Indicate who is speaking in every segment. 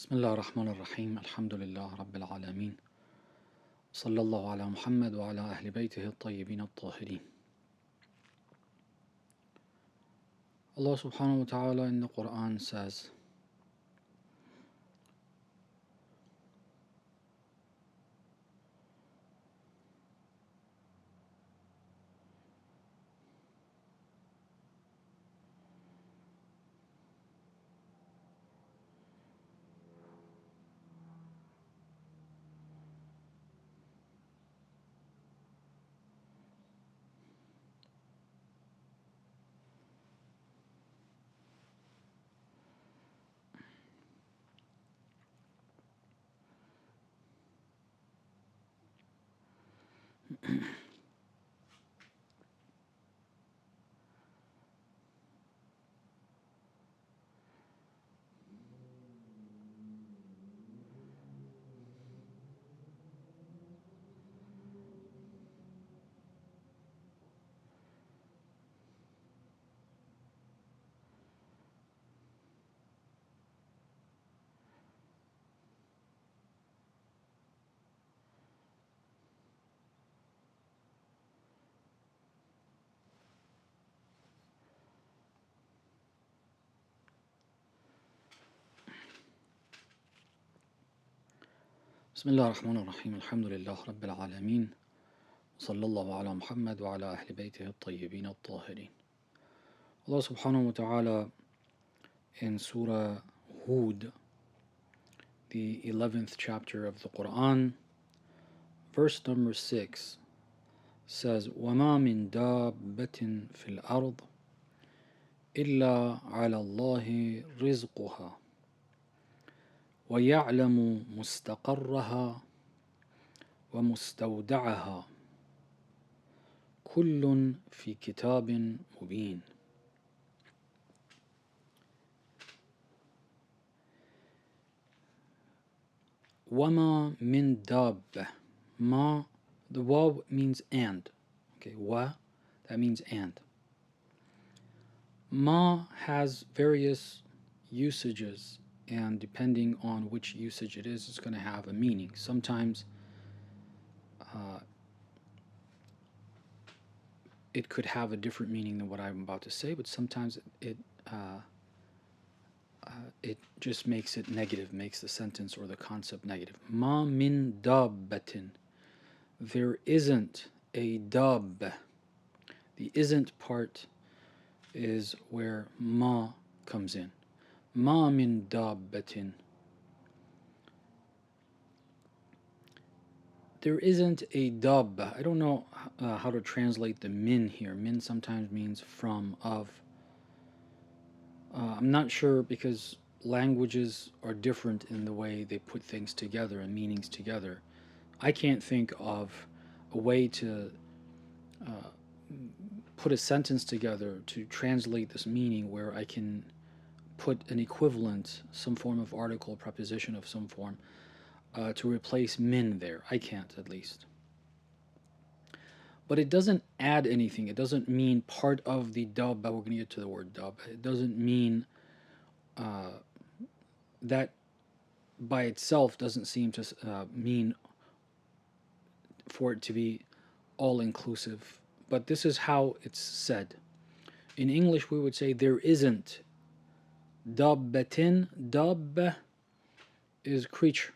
Speaker 1: بسم الله الرحمن الرحيم الحمد لله رب العالمين صلى الله على محمد وعلى أهل بيته الطيبين الطاهرين. Allah subhanahu wa ta'ala in the Quran says, بسم الله الرحمن الرحيم الحمد لله رب العالمين صلى الله على محمد وعلى أهل بيته الطيبين الطاهرين. Allah subhanahu wa ta'ala in Surah Hud, the 11th chapter of the Quran, verse number 6 says, وَمَا مِن دَابَّةٍ فِي الْأَرْضِ إِلَّا عَلَى اللَّهِ رِزْقُهَا وَيَعْلَمُ مُسْتَقَرَّهَا وَمُسْتَوْدَعَهَا كُلٌّ فِي كِتَابٍ مُبِينٍ. وَمَا مِن دَابَّةٍ. Ma, the waw means and. Okay, wa, that means and. Ma has various usages, and depending on which usage it is, it's going to have a meaning. Sometimes it could have a different meaning than what I'm about to say, but sometimes it just makes it negative, makes the sentence or the concept negative. Ma min dabbatin. There isn't a dab. The isn't part is where ma comes in. Ma min dabbatin. There isn't a dab. I don't know how to translate the min here. Min sometimes means from, of. I'm not sure because languages are different in the way they put things together and meanings together. I can't think of a way to put a sentence together to translate this meaning where I can put an equivalent, some form of article, preposition of some form, to replace min there. I can't, at least. But it doesn't add anything. It doesn't mean part of the dub. We're going to get to the word dub. It doesn't mean that by itself doesn't seem to mean for it to be all-inclusive. But this is how it's said. In English, we would say there isn't. Dabbatin. Dab is creature.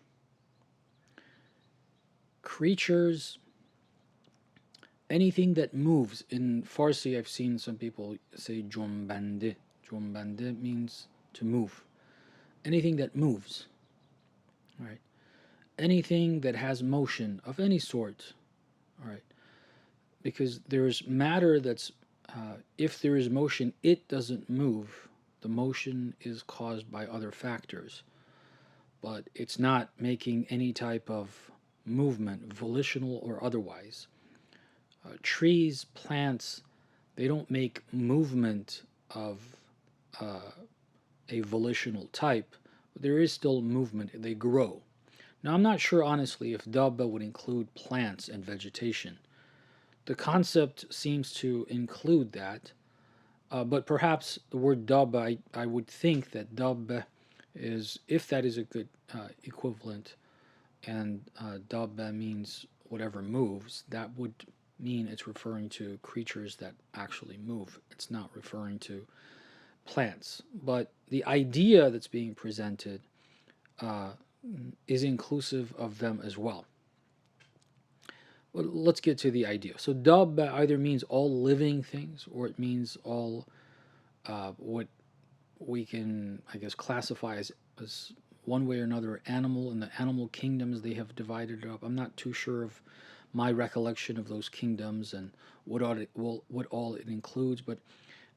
Speaker 1: Creatures, anything that moves. In Farsi, I've seen some people say jombande. Jombande means to move. Anything that moves. Right? Anything that has motion of any sort. All right? Because there's matter that's, if there is motion, it doesn't move. The motion is caused by other factors. But it's not making any type of movement, volitional or otherwise. Trees, plants, they don't make movement of a volitional type, but there is still movement. They grow. Now, I'm not sure, honestly, if dabba would include plants and vegetation. The concept seems to include that, but perhaps the word dabba, I would think that dabba is if that is a good equivalent, and dabba means whatever moves, that would mean it's referring to creatures that actually move. It's not referring to plants. But the idea that's being presented uh, is inclusive of them as well. Well, let's get to the idea. So dabba either means all living things, or it means all what we can, I guess, classify as one way or another animal. In the animal kingdoms, they have divided it up. I'm not too sure of my recollection of those kingdoms and what all it includes, but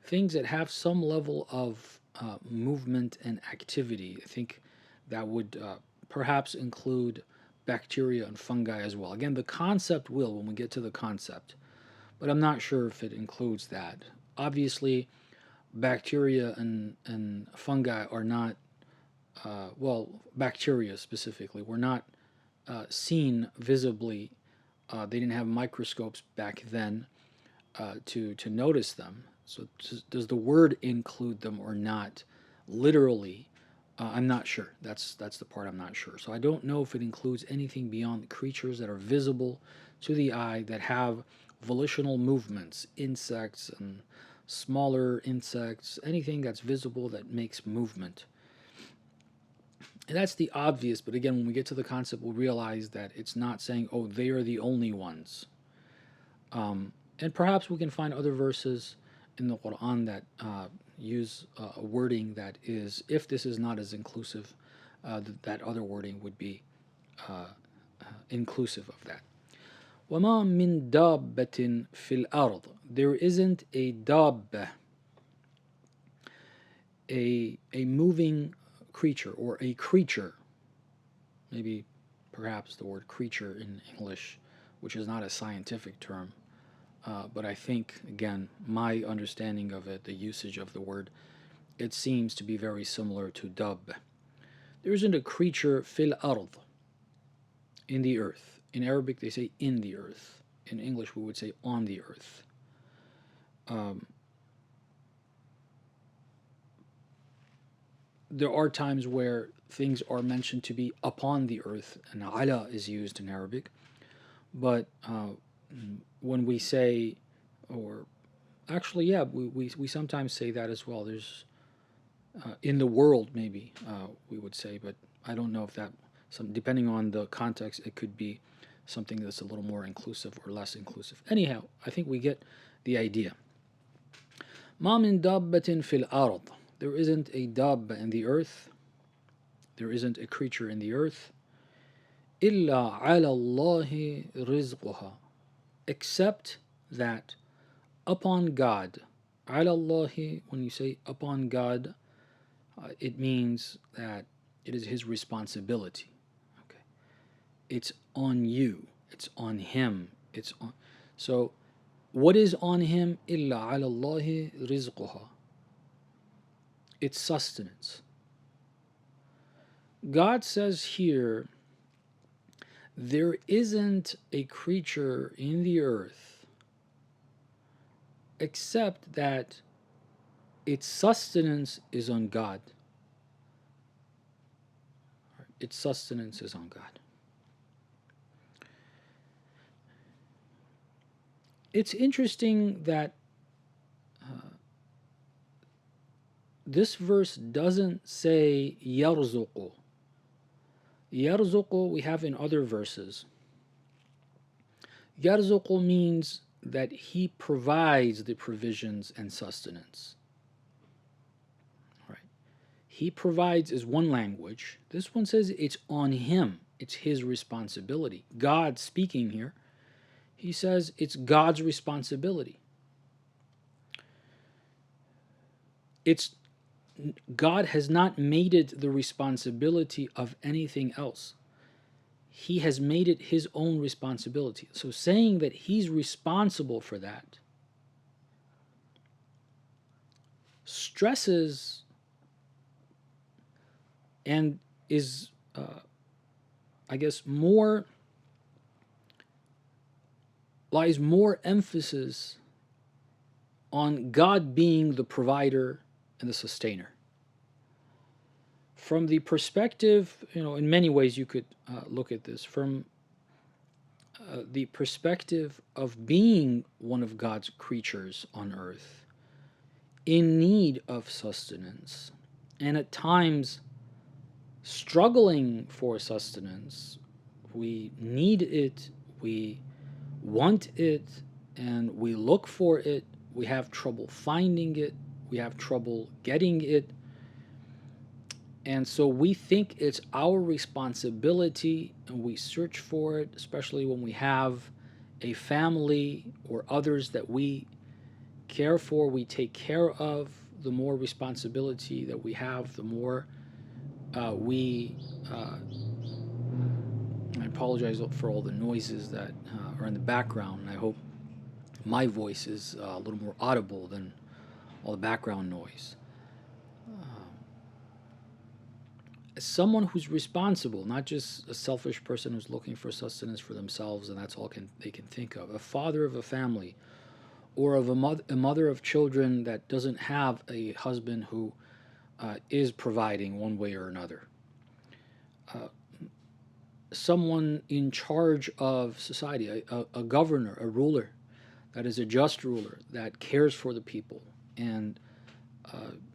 Speaker 1: things that have some level of movement and activity. I think that would perhaps include bacteria and fungi as well. Again, the concept will when we get to the concept, but I'm not sure if it includes that. Obviously, bacteria and fungi are not, well, bacteria specifically, were not seen visibly. They didn't have microscopes back then to notice them. So does the word include them or not? Literally, I'm not sure. That's the part I'm not sure. So I don't know if it includes anything beyond the creatures that are visible to the eye that have volitional movements, insects and smaller insects, anything that's visible that makes movement. And that's the obvious, but again, when we get to the concept, we'll realize that it's not saying, oh, they are the only ones. And perhaps we can find other verses in the Quran that use a wording that is, if this is not as inclusive, that other wording would be inclusive of that. وَمَا مِن دَابَّةٍ فِي الْأَرْضِ. There isn't a dabba, a moving creature or a creature, maybe perhaps the word creature in English, which is not a scientific term, but I think, again, my understanding of it, the usage of the word, it seems to be very similar to dab. There isn't a creature fil ard, in the earth. In Arabic, they say in the earth. In English, we would say on the earth. There are times where things are mentioned to be upon the earth, and ala is used in Arabic. But when we say, or actually, yeah, we sometimes say that as well. There's in the world, maybe we would say, but I don't know if that, depending on the context, it could be something that's a little more inclusive or less inclusive. Anyhow, I think we get the idea. Ma min dabbatin fil ard. There isn't a dabba in the earth. There isn't a creature in the earth. Illa ala Allahi rizquha. Except that upon God. Ala Allahi, when you say upon God, it means that it is His responsibility. Okay, it's on you. It's on Him. It's on. So, what is on Him? Illa ala Allahi rizquha. It's sustenance. God says here, there isn't a creature in the earth except that its sustenance is on God. Its sustenance is on God. It's interesting that this verse doesn't say yarzuqu. Yarzuqu we have in other verses. Yarzuqu means that He provides the provisions and sustenance. Right? He provides is one language. This one says it's on Him. It's His responsibility. God speaking here. He says it's God's responsibility. It's God has not made it the responsibility of anything else. He has made it His own responsibility. So saying that He's responsible for that stresses and is, I guess, lies more emphasis on God being the provider and the sustainer. from the perspective, in many ways you could look at this from the perspective of being one of God's creatures on earth, in need of sustenance, and at times struggling for sustenance. We need it, we want it, and we look for it. We have trouble finding it, we have trouble getting it. And so we think it's our responsibility and we search for it, especially when we have a family or others that we care for, we take care of. The more responsibility that we have, the more I apologize for all the noises that are in the background. And I hope my voice is a little more audible than all the background noise. As someone who's responsible, not just a selfish person who's looking for sustenance for themselves and that's all they can think of, a father of a family, or of a mother of children that doesn't have a husband who is providing one way or another, someone in charge of society, a governor, a ruler that is a just ruler that cares for the people and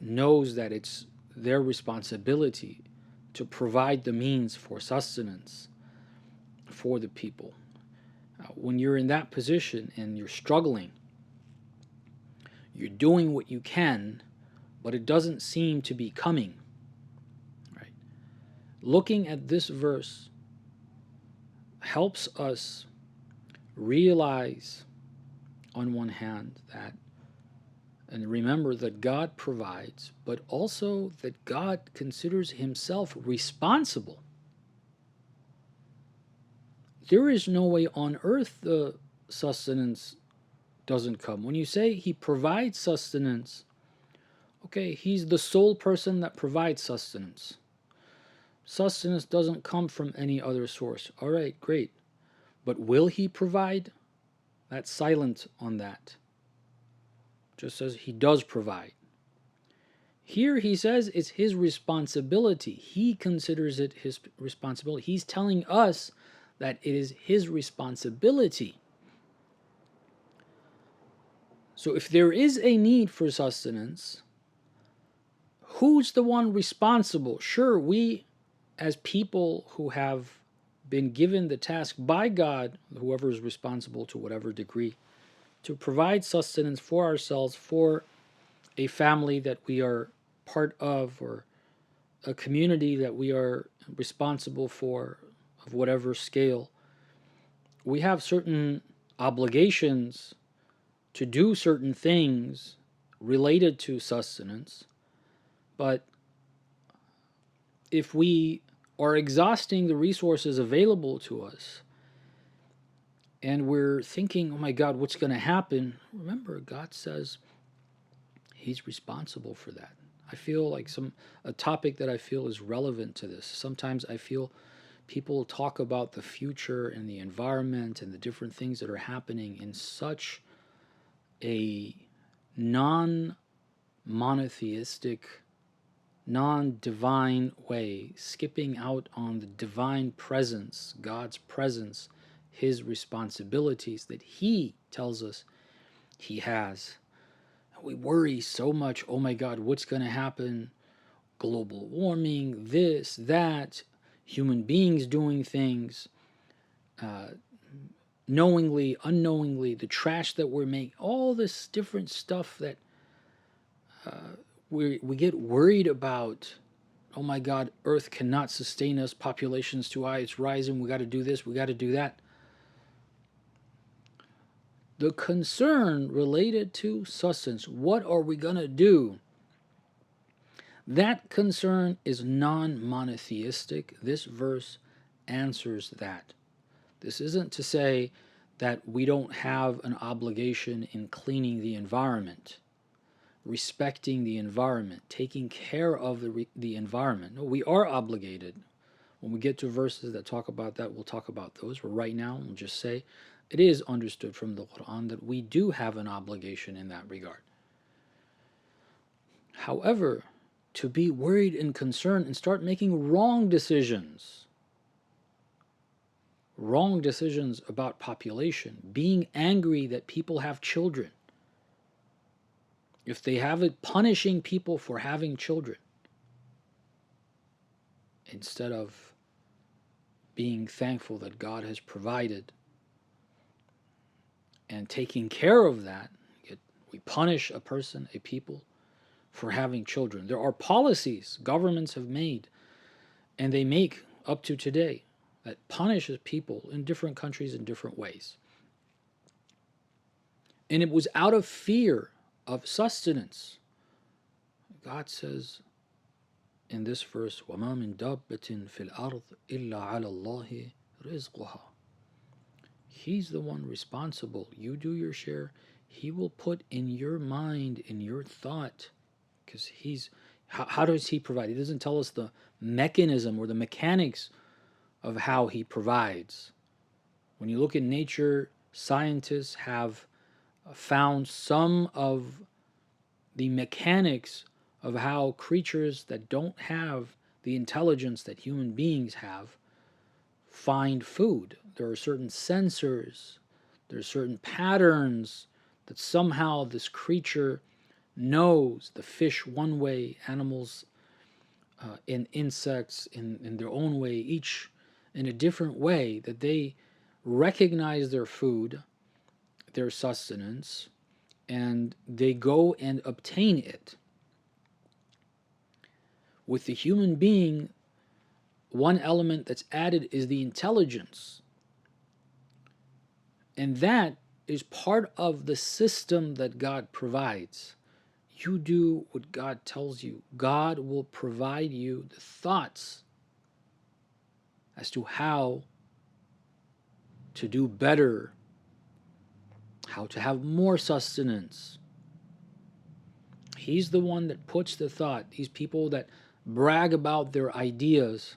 Speaker 1: knows that it's their responsibility to provide the means for sustenance for the people. When you're in that position and you're struggling, you're doing what you can, but it doesn't seem to be coming. Right? Looking at this verse helps us realize, on one hand, that and remember that God provides, but also that God considers himself responsible. There is no way on earth the sustenance doesn't come. When you say he provides sustenance, okay, he's the sole person that provides sustenance. Sustenance doesn't come from any other source. All right, great. But will he provide? That's silent on that. Just says he does provide. Here he says it's his responsibility. He considers it his responsibility. He's telling us that it is his responsibility. So if there is a need for sustenance, who's the one responsible? Sure, we as people who have been given the task by God, whoever is responsible to whatever degree, to provide sustenance for ourselves, for a family that we are part of, or a community that we are responsible for, of whatever scale. We have certain obligations to do certain things related to sustenance, but if we are exhausting the resources available to us and we're thinking, oh my God, what's going to happen? Remember, God says he's responsible for that. I feel like a topic that I feel is relevant to this. Sometimes I feel people talk about the future and the environment and the different things that are happening in such a non-monotheistic, non-divine way, skipping out on the divine presence, God's presence, his responsibilities that he tells us he has. We worry so much, oh my God, what's going to happen? Global warming, this, that, human beings doing things, knowingly, unknowingly, the trash that we're making, all this different stuff that we get worried about. Oh my God, Earth cannot sustain us, population's too high, it's rising, we got to do this, we got to do that. The concern related to sustenance, what are we going to do? That concern is non-monotheistic. This verse answers that. This isn't to say that we don't have an obligation in cleaning the environment, respecting the environment, taking care of the environment. No, we are obligated. When we get to verses that talk about that, we'll talk about those. But right now, we'll just say it is understood from the Quran that we do have an obligation in that regard. However, to be worried and concerned and start making wrong decisions. Wrong decisions about population, being angry that people have children. If they have it, punishing people for having children instead of being thankful that God has provided and taking care of that. We punish a person, a people, for having children. There are policies governments have made, and they make up to today, that punishes people in different countries in different ways. And it was out of fear of sustenance. God says in this verse, وَمَا مِن دَابَّةٍ فِي الْأَرْضِ إِلَّا عَلَى اللَّهِ رِزْقُهَا. He's the one responsible. You do your share. He will put in your mind, in your thought, because how does he provide? He doesn't tell us the mechanism or the mechanics of how he provides. When you look at nature, scientists have found some of the mechanics of how creatures that don't have the intelligence that human beings have find food. There are certain sensors, there are certain patterns that somehow this creature knows. The fish one way, animals and insects in their own way, each in a different way, that they recognize their food, their sustenance, and they go and obtain it. With the human being, one element that's added is the intelligence. And that is part of the system that God provides. You do what God tells you. God will provide you the thoughts as to how to do better, how to have more sustenance. He's the one that puts the thought. These people that brag about their ideas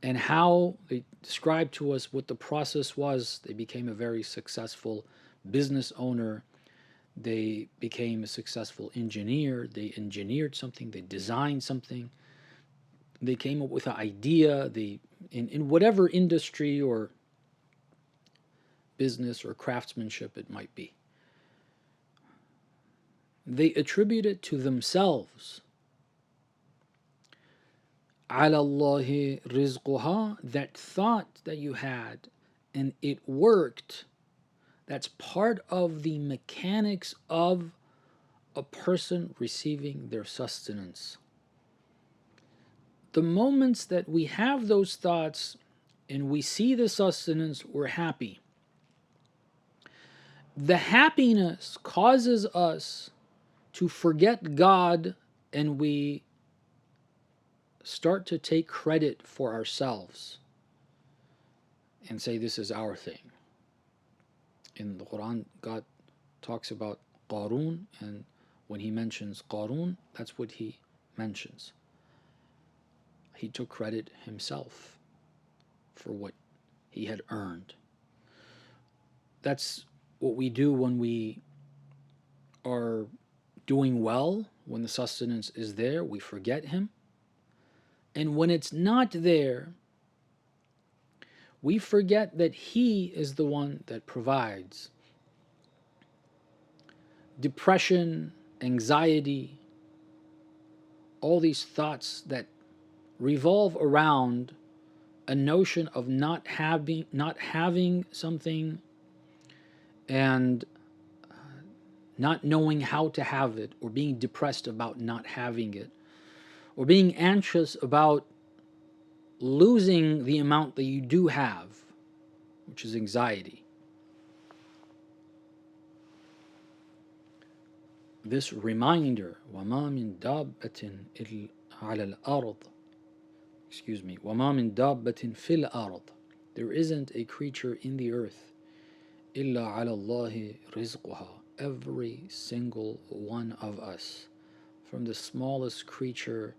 Speaker 1: and how they describe to us what the process was. They became a very successful business owner. They became a successful engineer. They engineered something. They designed something. They came up with an idea. In whatever industry or business or craftsmanship it might be, they attribute it to themselves. عَلَى اللَّهِ رِزْقُهَا, that thought that you had and it worked, that's part of the mechanics of a person receiving their sustenance. The moments that we have those thoughts and we see the sustenance, we're happy. The happiness causes us to forget God, and we start to take credit for ourselves and say this is our thing. In the Quran, God talks about Qarun, and when he mentions Qarun, that's what he mentions. He took credit himself for what he had earned. That's what we do when we are doing well. When the sustenance is there, we forget him. And when it's not there, we forget that he is the one that provides. Depression, anxiety, all these thoughts that revolve around a notion of not having something and not knowing how to have it, or being depressed about not having it, or being anxious about losing the amount that you do have, which is anxiety. This reminder, وَمَا مِن دَابَّةٍ عَلَى الْأَرْضِ وَمَا مِن دَابَّةٍ فِي الْأَرْضِ, there isn't a creature in the earth, إِلَّا عَلَى اللَّهِ رِزْقُهَا, every single one of us, from the smallest creature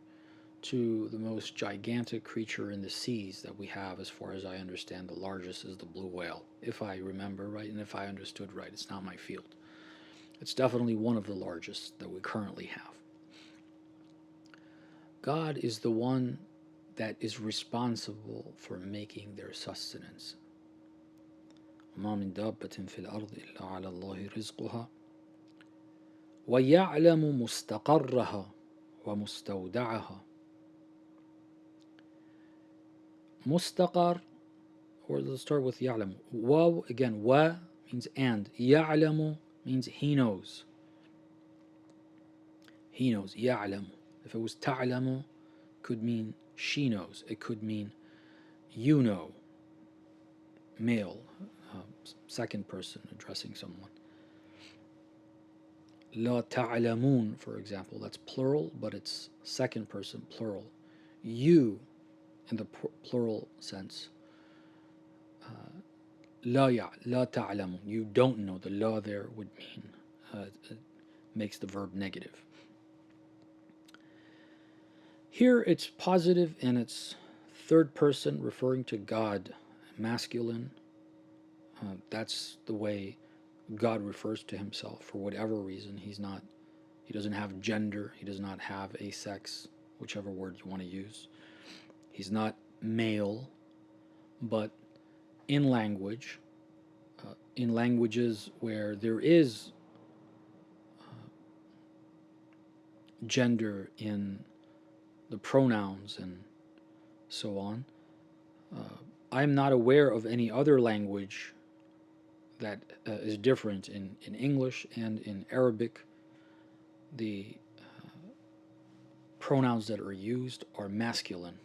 Speaker 1: to the most gigantic creature in the seas that we have. As far as I understand, the largest is the blue whale, if I remember right, and if I understood right. It's not my field. It's definitely one of the largest that we currently have. God is the one that is responsible for making their sustenance. وما من دابة في الأرض إلا على الله رزقها ويعلم مستقرها ومستودعها. Mustaqar, or let's start with يعلم. Wa, again, wa means and. يعلم means he knows. He knows. يعلم. If it was تعلم, could mean she knows. It could mean you know. Male, second person addressing someone. لا تعلمون, for example, that's plural, but it's second person plural. You, in the plural sense. لا تعلمون, you don't know. The la there would mean, it makes the verb negative. Here it's positive and it's third person referring to God, masculine. That's the way God refers to himself for whatever reason. He doesn't have gender, he does not have a sex, whichever word you want to use. He's not male, but in language, in languages where there is gender in the pronouns and so on, I'm not aware of any other language that is different in English and in Arabic. The pronouns that are used are masculine.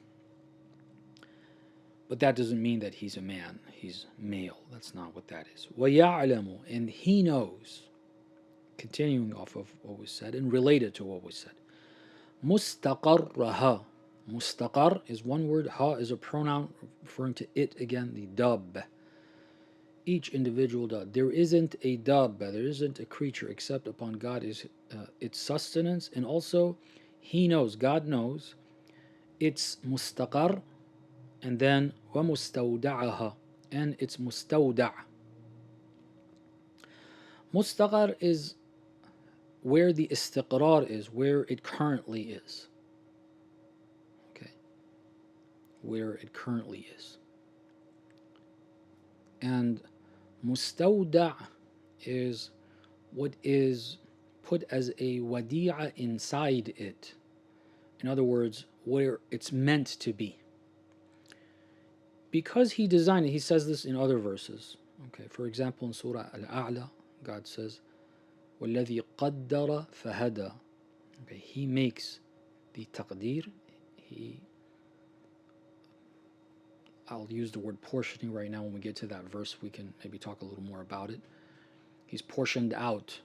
Speaker 1: But that doesn't mean that he's a man, he's male. That's not what that is. وَيَعْلَمُ, and he knows, continuing off of what was said and related to what was said. مُسْتَقَرَّهَا. Mustaqar is one word, ha is a pronoun referring to it again, the dab. Each individual dab. There isn't a dab, there isn't a creature except upon God is its sustenance, and also he knows, God knows, it's mustaqar, and then وَمُسْتَوْدَعَهَا, and it's mustawda'. Mustaqar is where the istiqrar is, where it currently is. Okay, where it currently is. And mustawda' is what is put as a wadi'a inside it. In other words, where it's meant to be. Because he designed it, he says this in other verses. Okay, for example, in Surah Al-A'la, God says, وَالَّذِي قَدَّرَ فَهَدَى. Okay, he makes the taqdeer. I'll use the word portioning right now. When we get to that verse, we can maybe talk a little more about it. He's portioned out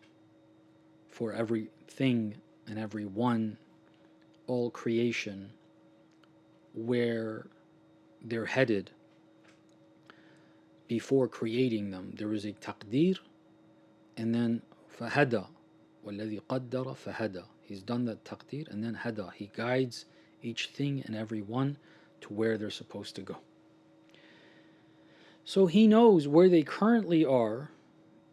Speaker 1: for everything and every one, all creation, where they're headed before creating them. There is a taqdeer, and then فَهَدَى. وَالَّذِي قَدَّرَ فَهَدَى. He's done that taqdeer, and then hada. He guides each thing and every one to where they're supposed to go. So he knows where they currently are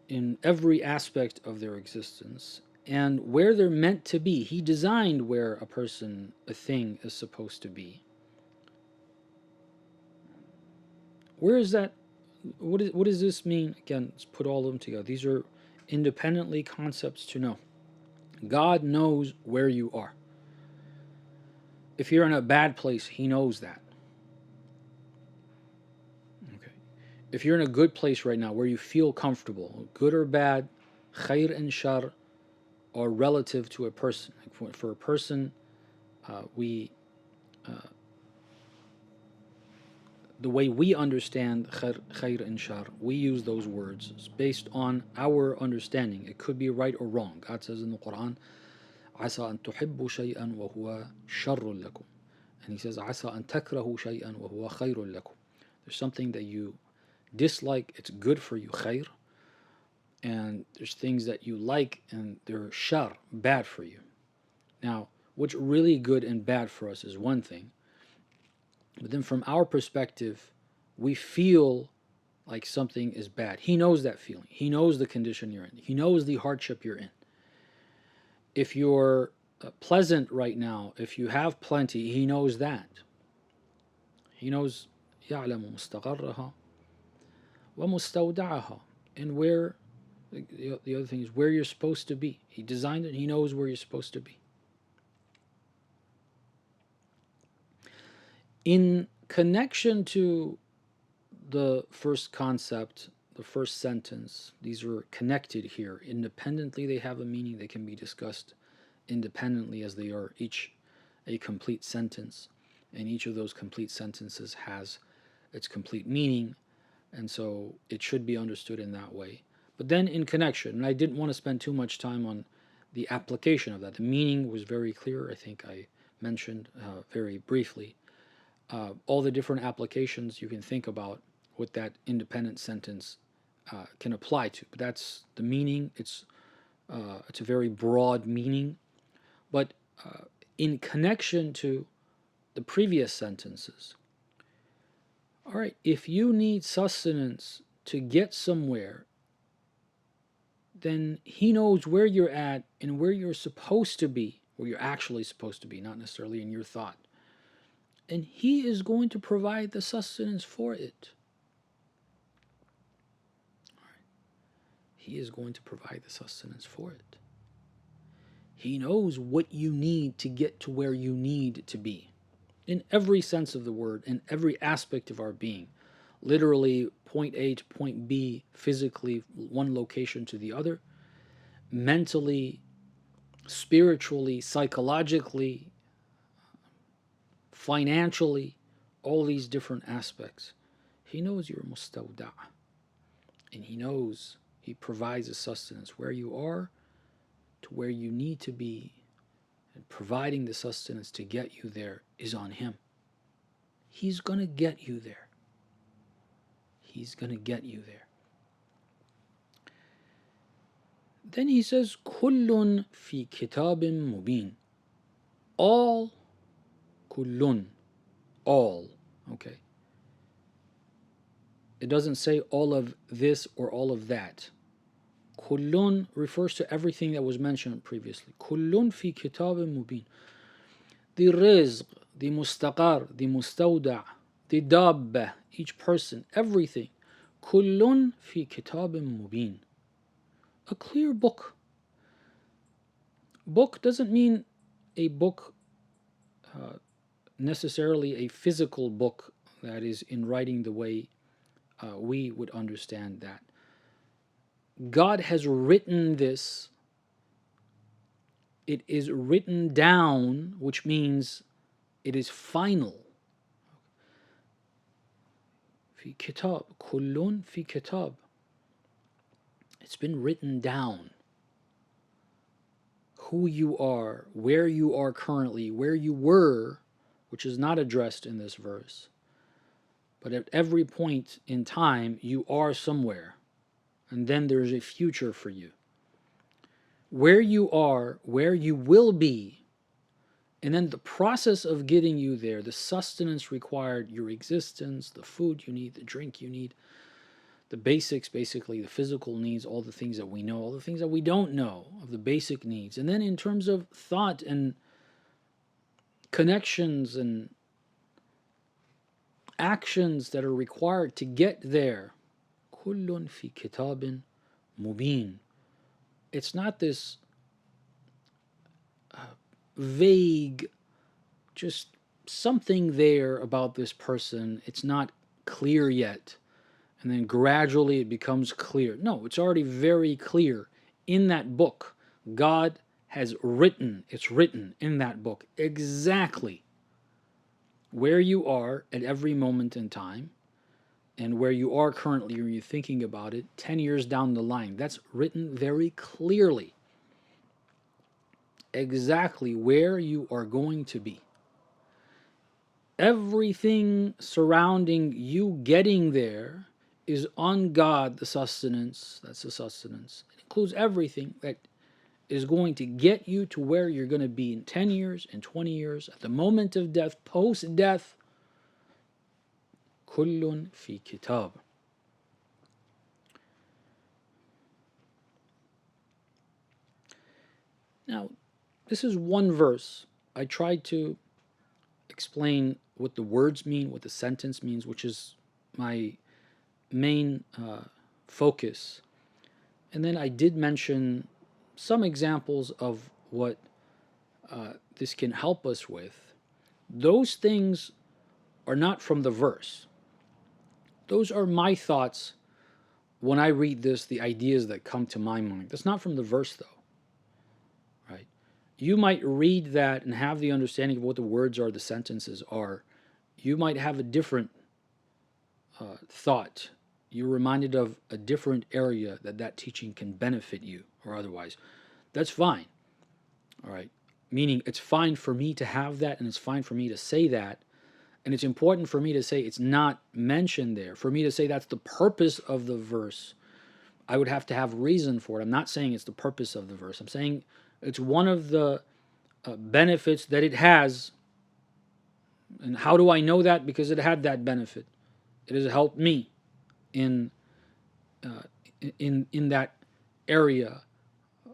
Speaker 1: in every aspect of their existence and where they're meant to be. He designed where a person, a thing is supposed to be. Where is that? What does this mean? Again, let's put all of them together. These are independently concepts to know. God knows where you are. If you're in a bad place, he knows that. Okay. If you're in a good place right now where you feel comfortable, good or bad, khair and shar are relative to a person. For a person, the way we understand khair and shar, we use those words based on our understanding. It could be right or wrong. God says in the Quran, عَسَىٰ أَن تُحِبُّوا شَيْئًا وَهُوَ شَرٌّ لَكُمْ. And he says, عَسَىٰ أَن تَكْرَهُوا شَيْئًا وَهُوَ خَيْرٌ لَكُمْ. There's something that you dislike, it's good for you, khair. And there's things that you like and they're shar, bad for you. Now, what's really good and bad for us is one thing. But then from our perspective, we feel like something is bad. He knows that feeling. He knows the condition you're in. He knows the hardship you're in. If you're pleasant right now, if you have plenty, he knows that. He knows يعلم مستقرها ومستودعها, and where the other thing is where you're supposed to be. He designed it, he knows where you're supposed to be. In connection to the first concept, the first sentence, these are connected here. Independently, they have a meaning. They can be discussed independently as they are each a complete sentence. And each of those complete sentences has its complete meaning. And so it should be understood in that way. But then in connection, and I didn't want to spend too much time on the application of that. The meaning was very clear. I think I mentioned very briefly all the different applications you can think about what that independent sentence can apply to. But that's the meaning. It's a very broad meaning. But in connection to the previous sentences, all right, if you need sustenance to get somewhere, then he knows where you're at and where you're supposed to be, where you're actually supposed to be, not necessarily in your thought. And he is going to provide the sustenance for it. He is going to provide the sustenance for it. He knows what you need to get to where you need to be. In every sense of the word, in every aspect of our being. Literally, point A to point B, physically, one location to the other. Mentally, spiritually, psychologically, financially, all these different aspects. He knows you're mustawda. And he knows he provides a sustenance where you are to where you need to be. And providing the sustenance to get you there is on him. He's going to get you there. He's going to get you there. Then he says, كُلٌّ فِي كِتَابٍ مُبِينٍ. All, كُلٌّ, all, okay. It doesn't say all of this or all of that. كُلٌّ refers to everything that was mentioned previously. كُلٌّ فِي كِتَابٍ مُبِينٍ. The rizq, the mustaqar, the mustawda', the dabba, each person, everything. كُلٌّ فِي كِتَابٍ مُبِينٍ. A clear book. Book doesn't mean a book, necessarily a physical book that is in writing the way we would understand that. God has written this. It is written down, which means it is final. في كتاب. كل في كتاب. It's been written down. Who you are, where you are currently, where you were, which is not addressed in this verse. But at every point in time, you are somewhere. And then there's a future for you. Where you are, where you will be, and then the process of getting you there, the sustenance required, your existence, the food you need, the drink you need, the basics, basically the physical needs, all the things that we know, all the things that we don't know of the basic needs. And then in terms of thought and connections and actions that are required to get there. كل في كتاب مبين. It's not this vague, just something there about this person. It's not clear yet. And then gradually it becomes clear. No, it's already very clear in that book. God has written, it's written in that book exactly where you are at every moment in time and where you are currently when you're thinking about it 10 years down the line. That's written very clearly. Exactly where you are going to be. Everything surrounding you getting there is on God, the sustenance. That's the sustenance. It includes everything that is going to get you to where you're going to be in 10 years, in 20 years, at the moment of death, post-death. كل في كتاب. Now, This is one verse. I tried to explain what the words mean, what the sentence means, which is my main focus. And then I did mention some examples of what this can help us with. Those things are not from the verse. Those are my thoughts when I read this, the ideas that come to my mind. That's not from the verse, though, right? You might read that and have the understanding of what the words are, the sentences are. You might have a different thought. You're reminded of a different area that teaching can benefit you or otherwise. That's fine, all right? Meaning it's fine for me to have that and it's fine for me to say that. And it's important for me to say it's not mentioned there. For me to say that's the purpose of the verse, I would have to have reason for it. I'm not saying it's the purpose of the verse. I'm saying it's one of the benefits that it has. And how do I know that? Because it had that benefit. It has helped me in uh, in that area.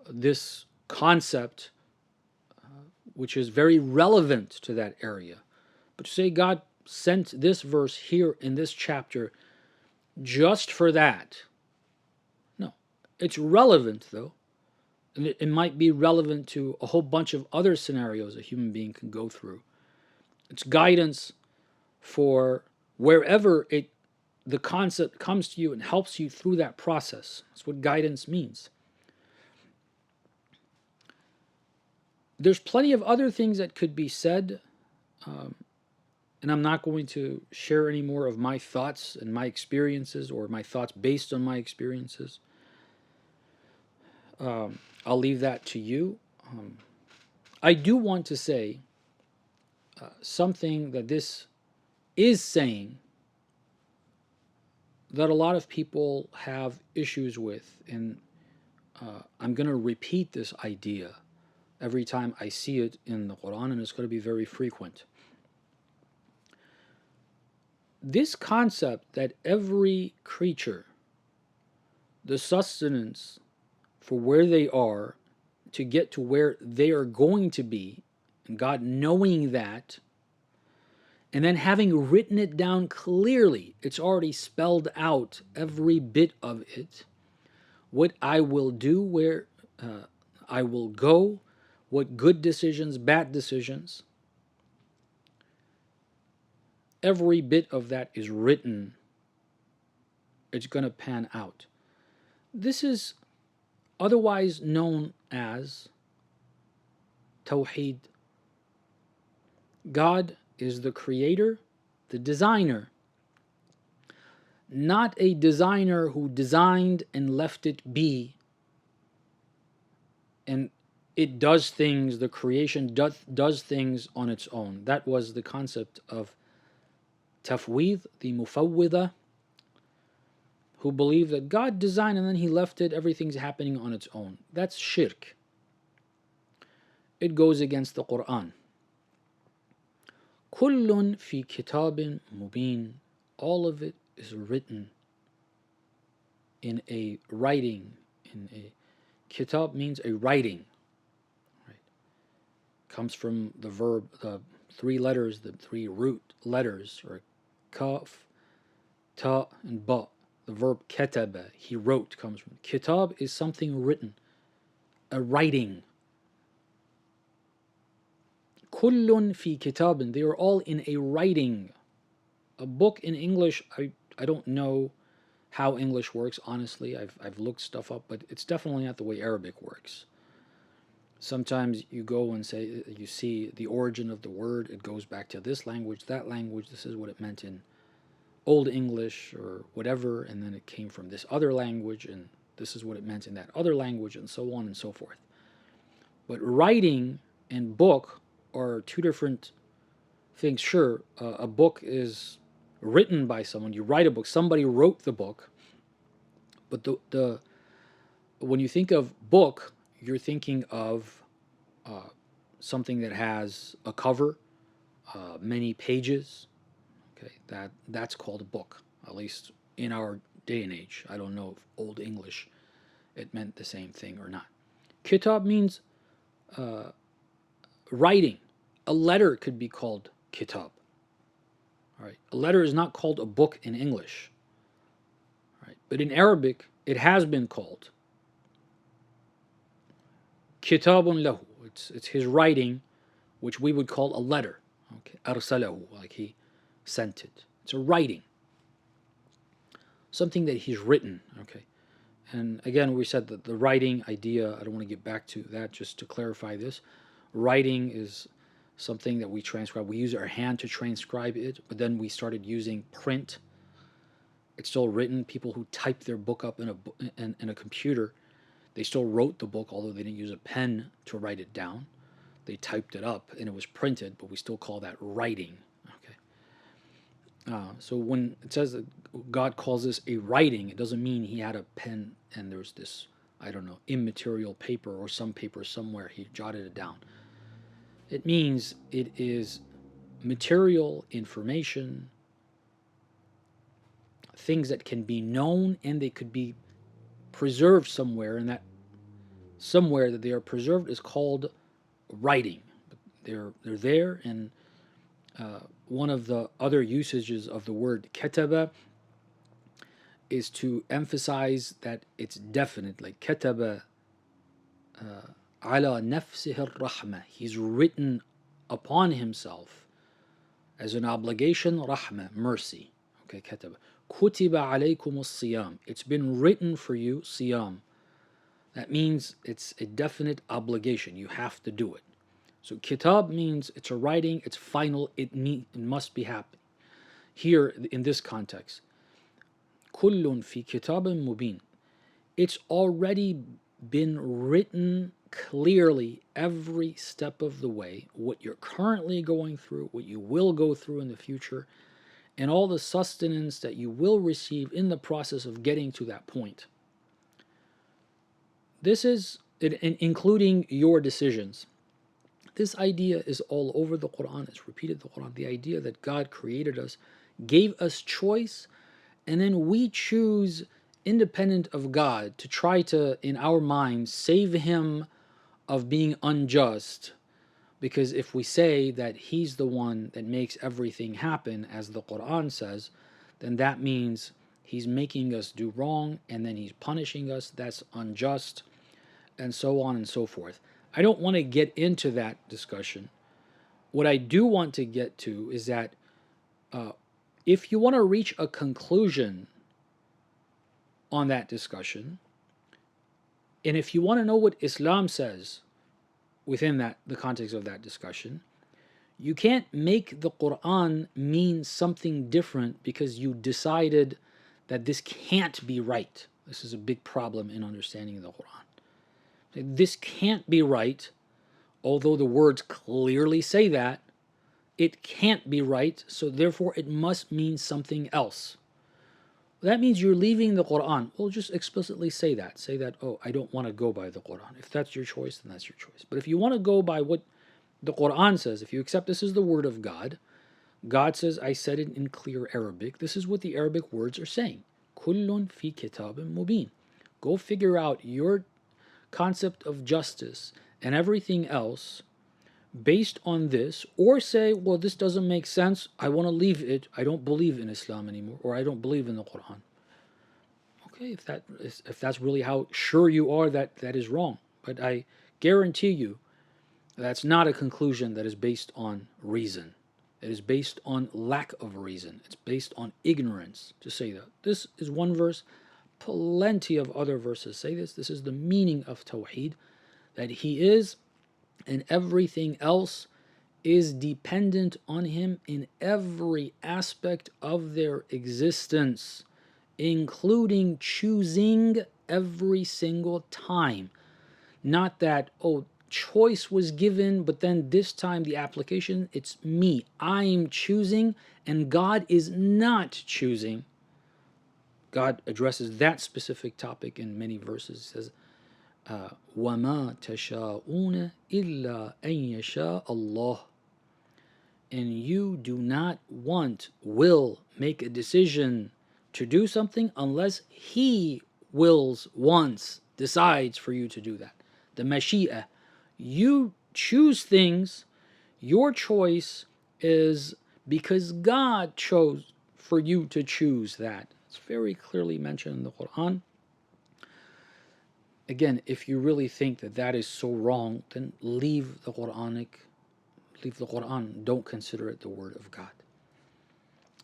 Speaker 1: This concept, which is very relevant to that area. But to say God sent this verse here in this chapter just for that, no. It's relevant, though. And it might be relevant to a whole bunch of other scenarios a human being can go through. It's guidance for wherever the concept comes to you and helps you through that process. That's what guidance means. There's plenty of other things that could be said, and I'm not going to share any more of my thoughts and my experiences or my thoughts based on my experiences. I'll leave that to you. I do want to say something that this is saying that a lot of people have issues with, and I'm going to repeat this idea every time I see it in the Quran, and it's going to be very frequent. This concept that every creature, the sustenance for where they are to get to where they are going to be, and God knowing that, and then having written it down clearly, it's already spelled out, every bit of it, what I will do, where I will go, what good decisions, bad decisions. Every bit of that is written. It's going to pan out. This is otherwise known as Tawheed. God is the creator, the designer, not a designer who designed and left it be, and it does things, the creation does things on its own. That was the concept of Tafweed, the Mufawwida, who believed that God designed and then he left it, everything's happening on its own. That's shirk. It goes against the Quran. Kullun fi kitabin mubin. All of it is written in a writing. In a kitab means a writing. Right? Comes from the verb, the three letters, the three root letters, or kaf, ta, and ba. The verb kataba, he wrote, comes from. Kitab is something written, a writing. Kullun fi kitabin. They are all in a writing. A book in English, I don't know how English works, honestly. I've looked stuff up, but it's definitely not the way Arabic works. Sometimes you go and say, you see the origin of the word, it goes back to this language, that language, this is what it meant in Old English or whatever, and then it came from this other language, and this is what it meant in that other language, and so on and so forth. But writing and book are two different things. Sure, a book is written by someone. You write a book. Somebody wrote the book. But the when you think of book, you're thinking of something that has a cover, many pages. Okay, that's called a book. At least in our day and age. I don't know if Old English it meant the same thing or not. Kitab means writing. A letter could be called kitab. All right. A letter is not called a book in English. All right. But in Arabic, it has been called kitabun lahu. It's his writing, which we would call a letter. Okay. Arsalahu, like he sent it. It's a writing. Something that he's written. Okay. And again, we said that the writing idea, I don't want to get back to that, just to clarify this. Writing is something that we transcribe. We use our hand to transcribe it, but then we started using print. It's still written. People who type their book up in a computer, they still wrote the book, although they didn't use a pen to write it down. They typed it up and it was printed, but we still call that writing. Okay. So when it says that God calls this a writing, it doesn't mean he had a pen and there was this, I don't know, immaterial paper or some paper somewhere. He jotted it down. It means it is material information, things that can be known and they could be preserved somewhere, and that somewhere that they are preserved is called writing. They're there, and one of the other usages of the word kataba is to emphasize that it's definite, like kataba ala nafsihi rahma. He's written upon himself as an obligation, rahma, mercy. Okay, kataba. Kutiba alaykum as-siyam. It's been written for you, siyam. That means it's a definite obligation. You have to do it. So kitab means it's a writing, it's final, it must be happening. Here, in this context, kullun fi kitabin mubin. It's already been written clearly every step of the way, what you're currently going through, what you will go through in the future, and all the sustenance that you will receive in the process of getting to that point. This is including your decisions. This idea is all over the Quran. It's repeated in the Quran. The idea that God created us, gave us choice, and then we choose independent of God to try to, in our minds, save him of being unjust. Because if we say that he's the one that makes everything happen, as the Quran says, then that means he's making us do wrong and then he's punishing us. That's unjust, and so on and so forth. I don't want to get into that discussion. What I do want to get to is that if you want to reach a conclusion on that discussion, and if you want to know what Islam says within the context of that discussion, you can't make the Quran mean something different because you decided that this can't be right. This is a big problem in understanding the Quran. This can't be right, although the words clearly say that. It can't be right, so therefore it must mean something else. That means you're leaving the Quran. Well, just explicitly say that. Say that, oh, I don't want to go by the Quran. If that's your choice, then that's your choice. But if you want to go by what the Quran says, if you accept this is the word of God, God says, I said it in clear Arabic. This is what the Arabic words are saying. Kullun fi kitabin mubin. Go figure out your concept of justice and everything else based on this, or say, well, this doesn't make sense, I want to leave it, I don't believe in Islam anymore, or I don't believe in the Quran. Okay, if that's really how sure you are that is wrong. But I guarantee you that's not a conclusion that is based on reason. It is based on lack of reason. It's based on ignorance to say that. This is one verse. Plenty of other verses say this. This is the meaning of Tawheed, that he is, and everything else is dependent on him in every aspect of their existence, including choosing every single time. Not that, oh, choice was given, but then this time the application, it's me. I'm choosing, and God is not choosing. God addresses that specific topic in many verses. He says, وَمَا تَشَاءُونَ إِلَّا أَن يَشَاءَ اللَّهُ. And you do not will make a decision to do something unless he wills, wants, decides for you to do that. The mashi'ah. You choose things, your choice is because God chose for you to choose that. It's very clearly mentioned in the Quran. Again, if you really think that that is so wrong, then leave the Quran. Don't consider it the word of God.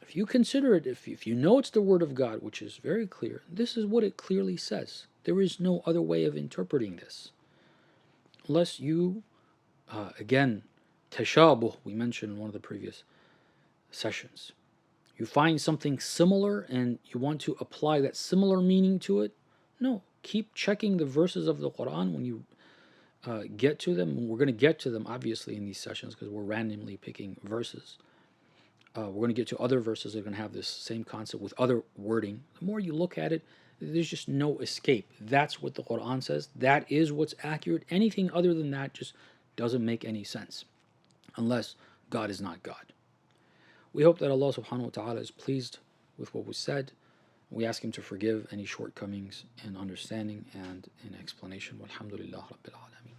Speaker 1: If you consider it, if you know it's the word of God, which is very clear, this is what it clearly says. There is no other way of interpreting this. Unless you, again, tashabuh, we mentioned in one of the previous sessions. You find something similar and you want to apply that similar meaning to it. No, keep checking the verses of the Quran when you get to them. We're going to get to them, obviously, in these sessions because we're randomly picking verses. We're going to get to other verses that are going to have this same concept with other wording. The more you look at it, there's just no escape. That's what the Quran says. That is what's accurate. Anything other than that just doesn't make any sense unless God is not God. We hope that Allah subhanahu wa ta'ala is pleased with what was said. We ask Him to forgive any shortcomings in understanding and in explanation. Walhamdulillah Rabbil Alameen.